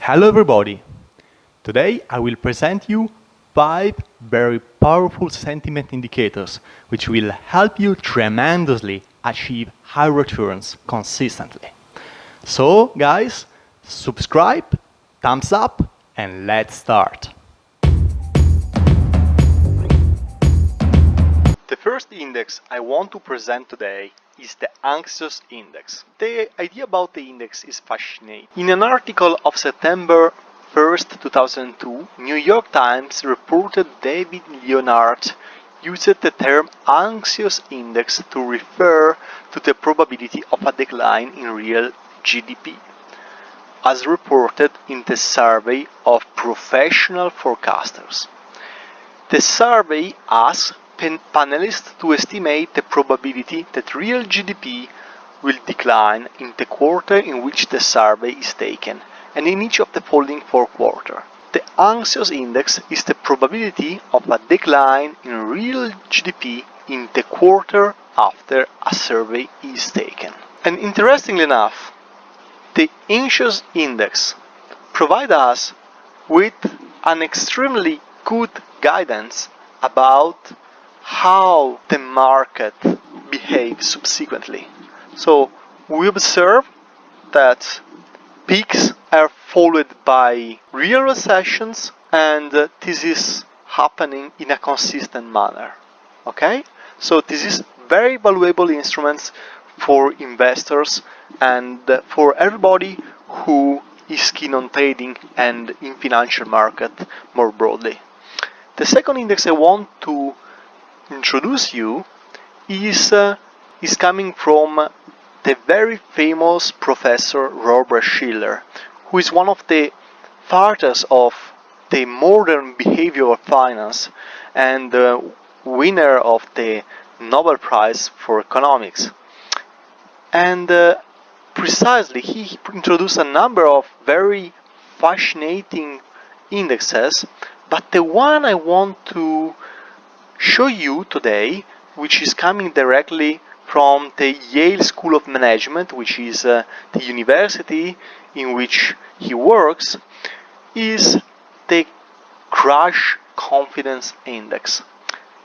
Hello everybody! Today I will present you 5 very powerful sentiment indicators which will help you tremendously achieve high returns consistently. So guys, subscribe, thumbs up, and let's start! The first index I want to present today is the anxious index. The idea about the index is fascinating. In an article of September 1st, 2002, New York Times reported David Leonhardt used the term anxious index to refer to the probability of a decline in real GDP, as reported in the survey of professional forecasters. The survey asks panelists to estimate the probability that real GDP will decline in the quarter in which the survey is taken, and in each of the following 4 quarters. The anxious index is the probability of a decline in real GDP in the quarter after a survey is taken. And interestingly enough, the anxious index provides us with an extremely good guidance about how the market behaves subsequently. So we observe that peaks are followed by real recessions, and this is happening in a consistent manner. Okay? So this is very valuable instruments for investors and for everybody who is keen on trading and in financial market more broadly. The second index I want to introduce you is coming from the very famous professor Robert Shiller, who is one of the fathers of the modern behavioral finance and the winner of the Nobel Prize for Economics. And precisely, he introduced a number of very fascinating indexes, but the one I want to show you today, which is coming directly from the Yale School of Management, which is the university in which he works, is the Crash Confidence Index.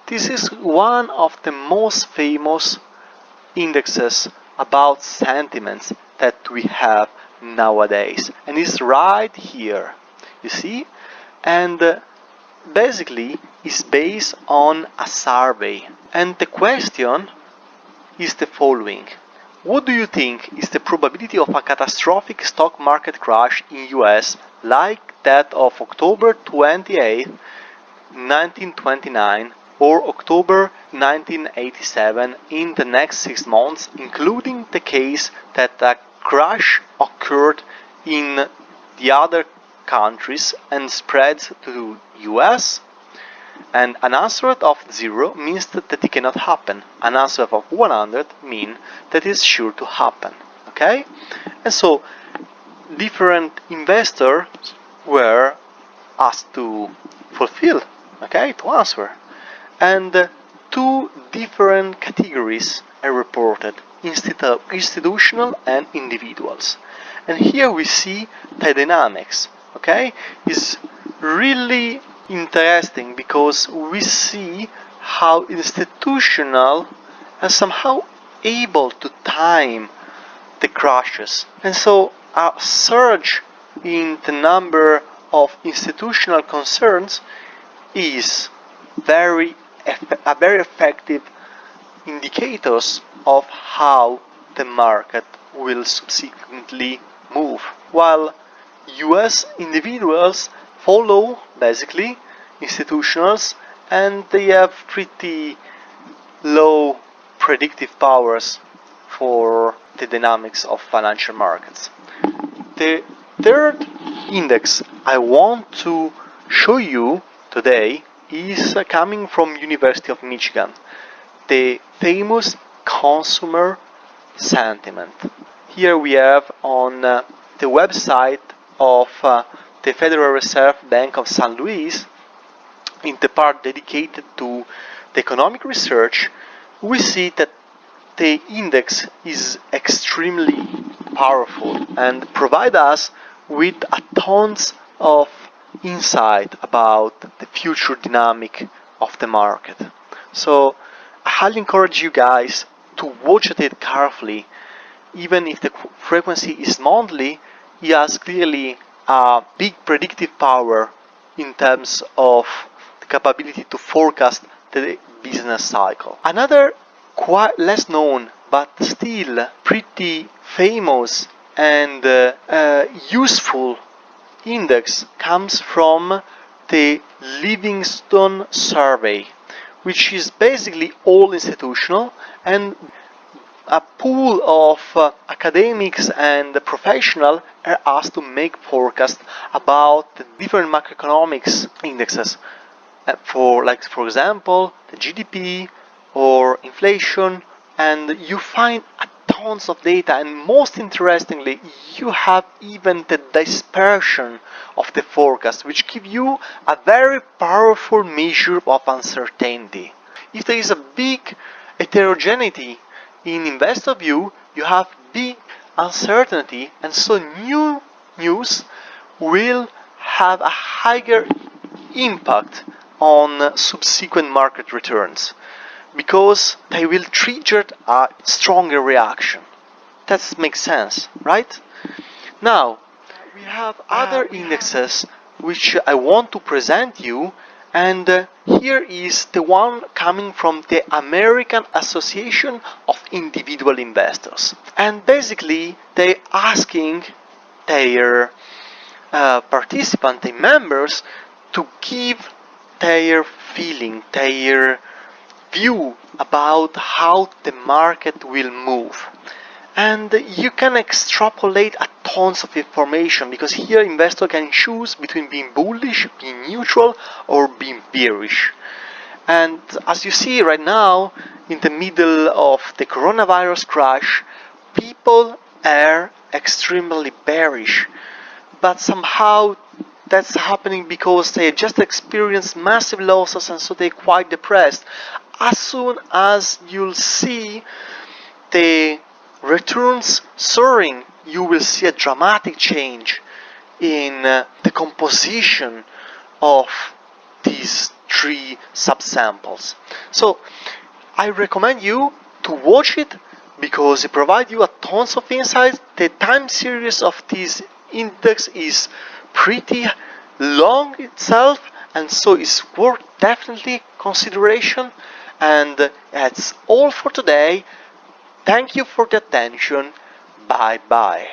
This is one of the most famous indexes about sentiments that we have nowadays, and it's right here, you see, and basically is based on a survey, and the question is the following: what do you think is the probability of a catastrophic stock market crash in US like that of October 28, 1929 or October 1987 in the next 6 months, including the case that a crash occurred in the other countries and spreads to US? And an answer of 0 means that it cannot happen. An answer of 100 means that it's sure to happen. Okay? And so different investors were asked to fulfill, okay, to answer. And 2 different categories are reported: institutional and individuals. And here we see the dynamics. Okay, is really interesting because we see how institutional are somehow able to time the crashes, and so a surge in the number of institutional concerns is a very effective indicators of how the market will subsequently move, while US individuals follow basically institutionals, and they have pretty low predictive powers for the dynamics of financial markets. The third index I want to show you today is coming from University of Michigan, the famous consumer sentiment. Here we have on the website of the Federal Reserve Bank of St. Louis, in the part dedicated to the economic research, we see that the index is extremely powerful and provide us with a tons of insight about the future dynamic of the market. So I highly encourage you guys to watch it carefully. Even if the frequency is monthly, it has clearly a big predictive power in terms of the capability to forecast the business cycle. Another quite less known but still pretty famous and useful index comes from the Livingstone survey, which is basically all institutional and a pool of academics and professionals are asked to make forecasts about the different macroeconomics indexes for example the GDP or inflation, and you find tons of data, and most interestingly you have even the dispersion of the forecast, which give you a very powerful measure of uncertainty. If there is a big heterogeneity in investor view, you have big uncertainty, and so new news will have a higher impact on subsequent market returns because they will trigger a stronger reaction. That makes sense, right? Now, we have other indexes which I want to present you, and here is the one coming from the American Association of Individual Investors. And basically, they're asking their participants, their members, to give their feeling, their view about how the market will move. And you can extrapolate a tons of information, because here investor can choose between being bullish, being neutral, or being bearish. And as you see right now, in the middle of the coronavirus crash, people are extremely bearish, but somehow that's happening because they just experienced massive losses, and so they're quite depressed. As soon as you'll see the returns soaring, you will see a dramatic change in the composition of these three subsamples. So I recommend you to watch it because it provides you a tons of insights. The time series of this index is pretty long itself, and so it's worth definitely consideration. And that's all for today. Thank you for the attention. Bye bye.